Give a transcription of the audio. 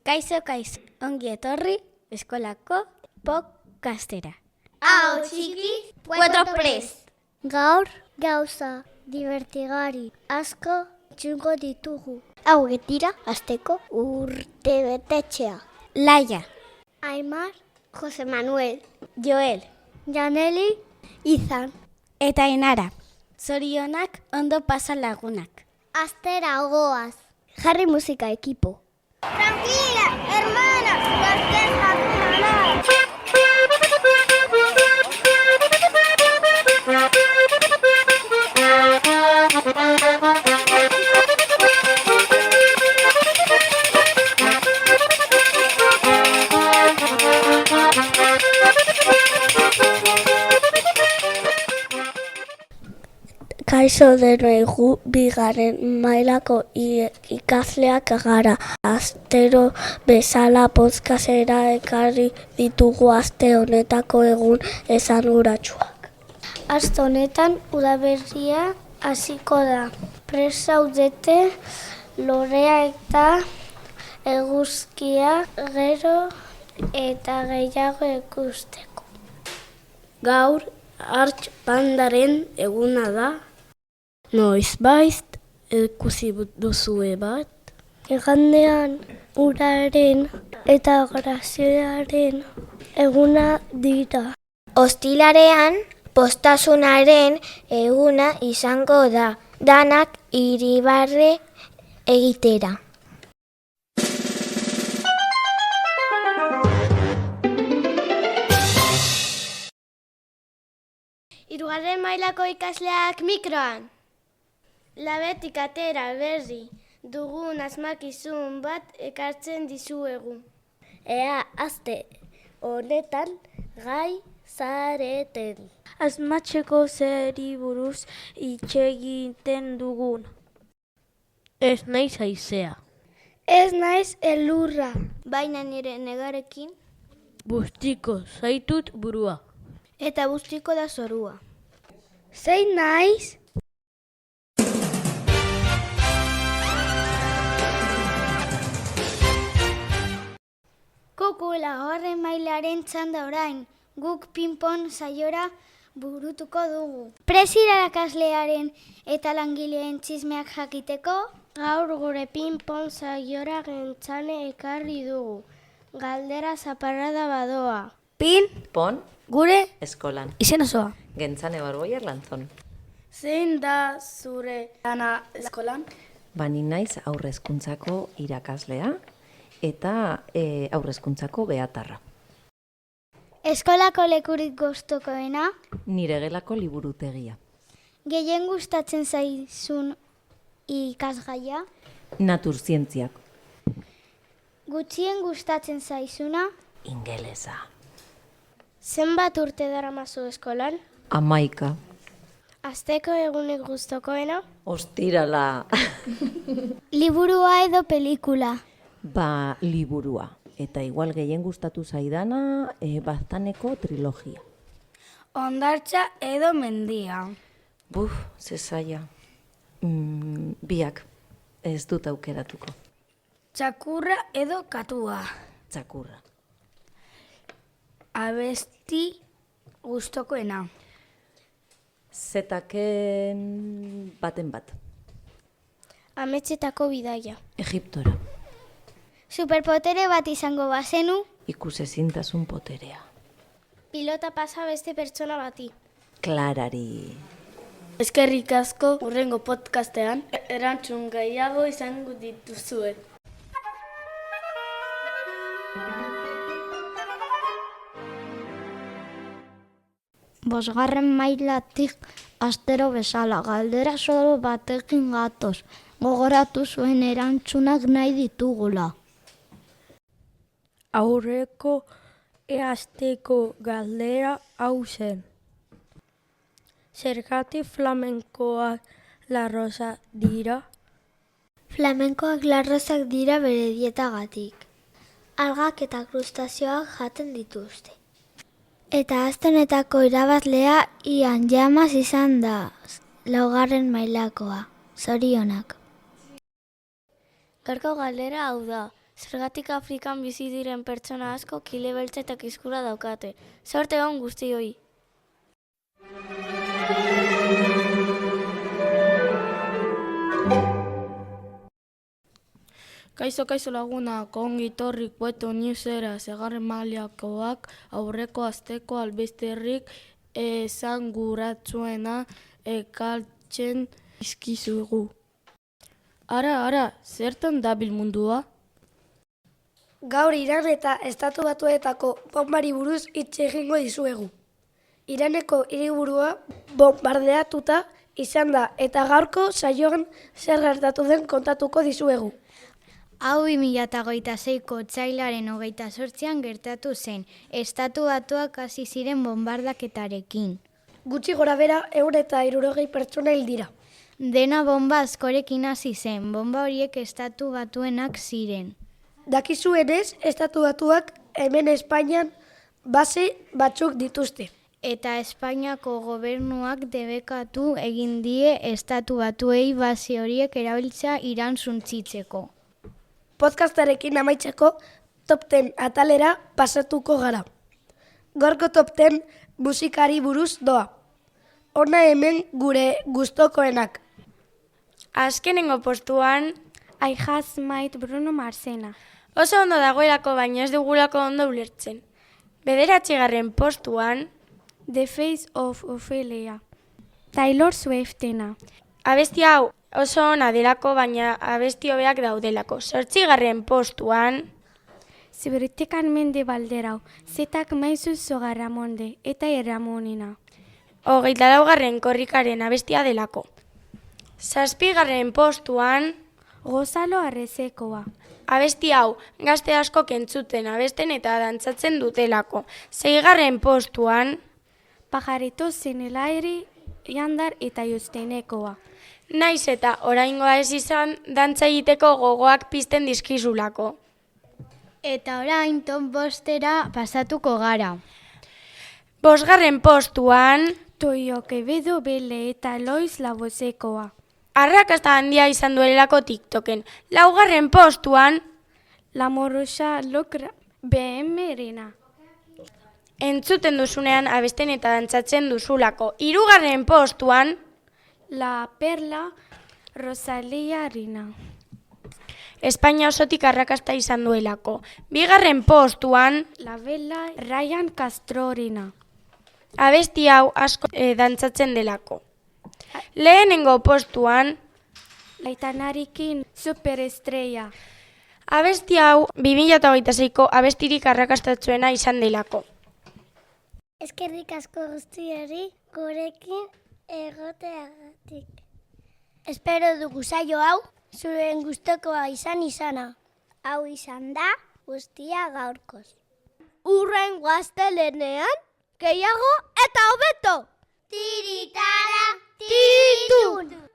Kaixo, ongi etorri eskolako podcastera. Hau txiki, pueto prest. Gaur gauza divertigari asko txungo ditugu. Hauek dira asteko urtebetetxea. Laia, Aimar, Jose Manuel, Joel, Janeli, Izan. eta Ainara. Zorionak ondo pasa lagunak. Astera goaz. Jarri musika ekipo. Tranquila, hermana, cualquier hermana. Kaixo denoi, gu bigarren mailako ikasleak gara. Astero bezala podcastera ekarri ditugu aste honetako egun esanguratsuak. Aste honetan udaberria hasiko da. Prest zaudete lorea eta eguzkia gero eta gehiago ikusteko. Gaur hartz pandaren eguna da. Noizbait ikusi duzue bat. Igandean uraren eta grazioaren eguna dira. Ostilarean postasunaren eguna izango da, danak iribarre egitera. Hirugarren mailako ikasleak mikroan. Labetik atera berri dugun asmakizun bat ekartzen dizuegu. Ea aste honetan gai zareten. Asmatzeko zeri buruz hitz egiten dugun. Ez naiz haizea. Ez naiz elurra. Baina nire negarekin Bustiko zaitut burua. eta bustiko da zorua. Zein naiz? Kukula horren mailaren txanda orain, guk pinpon saiora burutuko dugu. Presira irakaslearen eta langileen txismeak jakiteko, gaur gure pinpon saiora gentzane ekarri dugu. Galdera zaparrada badoa. Pon, Gure eskolan. izen osoa. Gentzane barboier lantzon. Zein da zure lana eskolan? Bani naiz aurrezkuntzako irakaslea eta aurrezkuntzako beatarra. Eskolako lekurik gustukoena, Nire gelako liburutegia. gehien gustatzen zaizun ikasgaia, Naturzientziak. gutxien gustatzen zaizuna, Ingelesa. zenbat urte daramazu eskolan, 11. asteko egunik gustokoena, Ostirala. liburua edo pelikula. Ba, liburua. Eta igual gehien gustatu zaidana, Baztaneko trilogia. Hondartza edo mendia. Buf, ze zaila. Biak, ez dut aukeratuko. Txakurra edo katua. Txakurra. Abesti gustokoena. Zetaken baten bat. Ametsetako bidaia. Egiptora. Superpotere bat izango bazenu, Ikusezintasun poterea. pilota pasa beste pertsona bati. Klarari. Eskerrik asko hurrengo podcastean erantzun gehiago izango dituzue. Bosgarren mailatik astero bezala galdera soro batekin gatoz. Gogoratu zuen erantzunak nahi ditugula. Aurreko asteko galdera hau zen. Zergatik flamenkoak larrosa dira? Flamenkoak larrozak dira bere dietagatik. Algak eta krustazioak jaten dituzte. Eta astenetako irabazlea Ian Llamas izan da, laugarren mailakoa. Zorionak. Gaurko galdera hau da. Zergatik Afrikan bizi diren pertsona asko kile beltza eta kiskura daukate. Zorte on guztioi. Kaixo lagunak, ongi torrik Pueto Newsera, segarren mailakoak aurreko asteko albisterik esanguratsuena ekartzen dizkizuegu. Ara, zertan dabil mundua? Gaur Iran eta Estatu Batuetako bombari buruz hitz egingo dizuegu. Iraneko hiriburua bombardeatuta izan da eta gaurko saioan zer gertatu den kontatuko dizuegu. Hau 2026ko otsailaren 28an gertatu zen, Estatu Batuak hasi ziren bombardaketarekin. Gutxi gorabehera 160 pertsona hil dira. Dena bomba askorekin hasi zen, bomba horiek Estatu Batuenak ziren. Dakizuenez, Estatu Batuak hemen Espainian base batzuk dituzte. Eta Espainiako gobernuak debekatu egin die Estatu Batuei base horiek erabiltzea Iran suntsitzeko. Podcastarekin amaitzeko Top 10 atalera pasatuko gara. Gaurko Top 10 musikari buruz doa. Hona hemen gure gustokoenak. Azkenengo postuan, I Has Made Bruno Marsena. oso ondo dagoelako baina ez dugulako ondo ulertzen. 9. postuan, The Face of Ophelia. Taylor Swiftena. abesti hau oso ona delako baina abesti hobeak daudelako. 8. postuan, Ziberitekan mende balderau. Zetak maizu zogarramonde eta erramonena. 24. korrikaren abestia delako. 7. postuan, Gozalo Arrezekoa. abesti hau gazte asko kentzuten abesten eta dantzatzen dutelako. 6. postuan, Pajarito zenelairi jandar eta joztenekoa. naiz eta oraingoa ez izan dantza egiteko gogoak pizten dizkizulako. Eta orain top 5 pasatuko gara. 5. postuan, Toio Quevedo Bele eta Lois Labozekoa. arrakasta handia izan duelako TikToken. 4. postuan, La Morosa Lokra BM-rena. entzuten duzunean abesten eta dantzatzen duzulako. 3. postuan, La Perla Rosalia Rina. Espainia osotik arrakasta izan duelako. 2. postuan, La Bella Ryan Castrorena. abesti hau asko dantzatzen delako. Lehenengo postuan, Laitanarikin Superestrella. abesti hau 2026ko abestirik arrakastatzuena izan delako. Eskerrik asko guztiari gurekin egoteagatik. Espero dugu saio hau, zuen gustokoa izana. Hau izan da guztia gaurkoz. Urren gaztelenean, gehiago eta hobeto! Tiritara, tiritun!